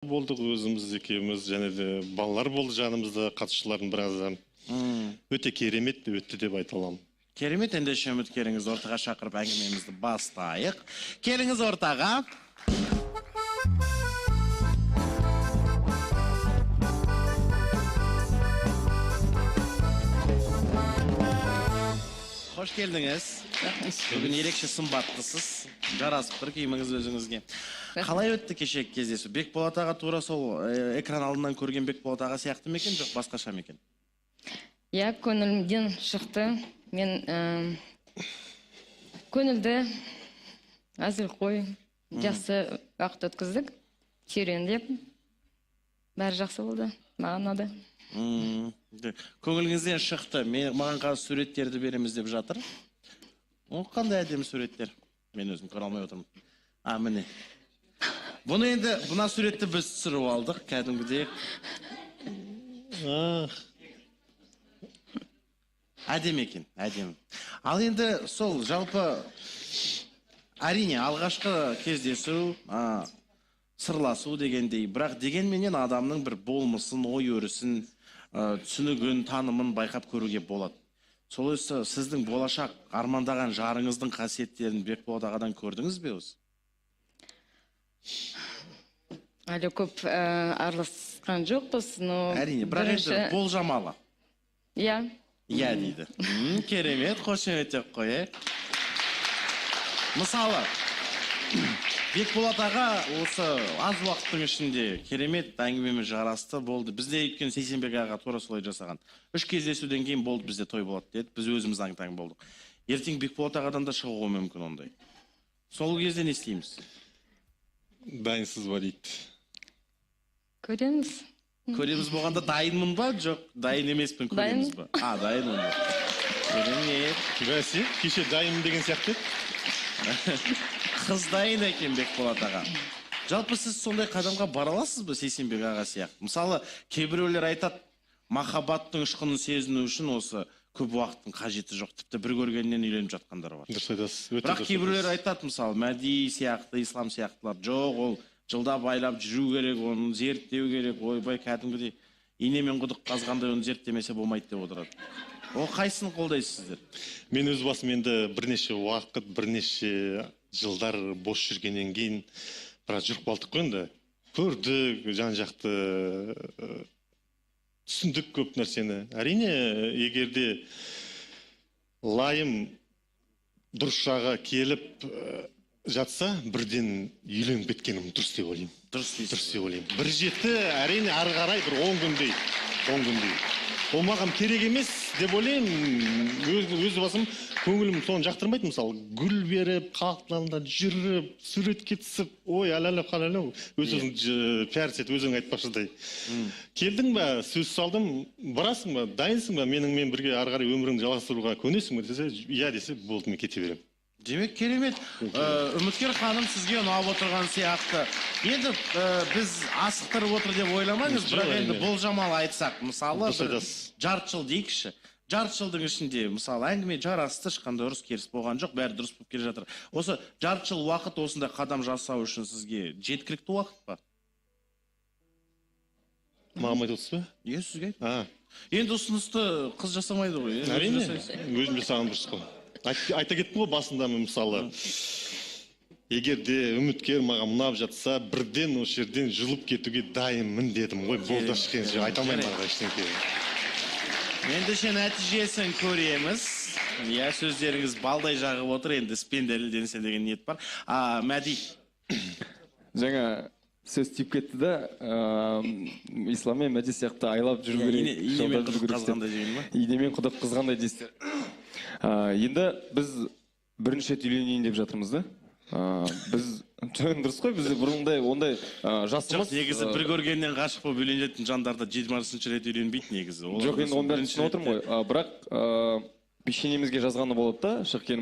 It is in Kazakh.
болдық өзіміз екеуміз, және де балалар болды жанымызда, қатысушылардың біраздан. Өте керемет өтті деп айта аламын. Керемет, ендеше үміткеріңіз ортаға шақырып әңгімемізді бастайық. Келіңіз ортаға. Хош келдіңіз. Бүгін ерекше сымбаттысыз. Жарасып тұр киіміңіз өзіңізге. Қалай өтті кешегі кездесу? Бекболат аға тура сол экран алдынан көрген Бекболат аға сияқты ма екен, жоқ басқаша ма екен? Я көңілімден шықты. Мен көңілді, әзілқой, жақсы уақыт өткіздік. Тереңдеп, бәрі жақсы болды. Маған ұнады. Көңіліңізден шықты. Маған қазір суреттерді береміз деп жатыр. Қандай әдемі суреттер? Мен өзім көре алмай отырмын. Міне. Бұны енді, бұна суретті біз түсіріп алдық, кәдімгідей. Әдемі екен, әдемі. Ал енді сол жалпы әрине алғашқы кездесу, сырласу дегендей, бірақ дегенменен адамның бір болмысын, ой өрісін, түсінігін, танымын байқап көруге болады. Сол осы сіздің болашақ армандаған жарыңыздың қасиеттерін Бекболат ағадан көрдіңіз бе осы? Әлі көп араласқан жоқпыз, но әрине, бірақ енді болжамалы. Иә. Иә дейді. Керемет, қошеметтеп қояйық. Мысалы, Бекболат аға осы аз уақыттың ішінде керемет әңгімеме жарасты болды. Бізде өткен Сейсенбек аға тура солай жасаған. 3 кездесуден кейін болды бізде той болады деді. Біз өзіміз аң-таң болдық. Ертең Бекболат ағадан да шығуы мүмкін ондай. Сол кезде не істейміз? Дайынсыз ба дейді. Көреміз. Көреміз болғанда дайынмын ба, жоқ, дайын емеспін көреміз ба? Дайынмын ба? Керемет. Бәсе, кеше дайынмын деген сияқты. Қыз дайын екен Бекболат аға. Жалпы сіз сондай қадамға бара аласыз ба Сейсенбек аға сияқты? Мысалы, кейбіреулер айтады, махаббаттың ұшқынын сезіну үшін осы көп уақыттың қажеті жоқ. Тіпті бір көргеннен үйленіп жатқандар бар. Дұрыс айтасыз. Бірақ кейбіреулер айтады, мысалы, Мәди сияқты, Ислам сияқтылар, жоқ, ол жылдап байлап жүру керек, оны зерттеу керек, ойбай кәдімгідей инемен құдық қазғандай оны зерттемесе болмайды деп отырады. Ол қайсысын қолдайсыздар? Мен өз басым енді бірнеше уақыт, бірнеше жылдар бос жүргеннен кейін бірақ жүріп қалдық қой енді. Көрдік, жан-жақты түсіндік көп нәрсені. Әрине, егерде лайым дұрыс жағы келіп жатса, бірден үйленіп кеткенім дұрыс деп ойлаймын. Дұрыс деп ойлаймын. Бір жеті, әрине, ары қарай бір 10 күндей. Ол маған керек емес деп ойлаймын. Өз басым көңілім соны жақтырмайды. Мысалы, гүл беріп, қалқыланда жүріп, суретке түсіп, ой, әлі қалалы, өзің пиарсет, өзің айтпақшыдай. Келдің ба, сөз салдым, барасың ба, дайынсың ба, менімен бірге ары қарай өміріңді жалғастыруға көнесің ба десе, иә десе, болды, мен кете беремін. Демек керемет. Үміткер ханым сізге ұнап отырған сияқты. Енді біз асықтырып отыр деп ойламаңыз, бірақ енді болжамалы айтсақ, мысалы, жарты жыл дейікші. Жарты жылдың ішінде, мысалы, әңгіме жарасты, ешқандай ұрыс керіс болған жоқ, бәрі дұрыс болып келе жатыр. Осы жарты жыл уақыт осындай қадам жасау үшін сізге жеткілікті уақыт па? Маған айтып отырсыз ба? Иә, сізге. Енді ұсынысты қыз жасамайды ғой. Әрине, өзім жасаған дұрыс қой. Айта кеттім ғой басында, мысалы, егерде үміткер маған ұнап жатса, бірден осы жерден жылып кетуге дайынмын дедім ғой. Болды шыққан жер айта алмаймын аға ештеңке. Ендеше нәтижесін көреміз. Иә, сөздеріңіз балдай жағып отыр, енді іспен дәлелденсе деген ниет бар. Мәди. Жаңа сөз тиіп кетті да, Ислам мен Мәди сияқты айлап жүру керек. Инемен құдық қазғандай деген ма? Инемен құдық қазғандай дейсіздер. Енді біз бірінші рет үйленейін деп жатырмыз да. Біз дұрыс қой, біз бұрындай ондай жасымыз. Жоқ, негізі бір көргеннен ғашық болып үйленетін жандарда 20-ші рет үйленбейді негізі. Жоқ, енді оның бәрін түсініп отырмын ғой. Бірақ пешенемізге жазғаны болады да, шықкен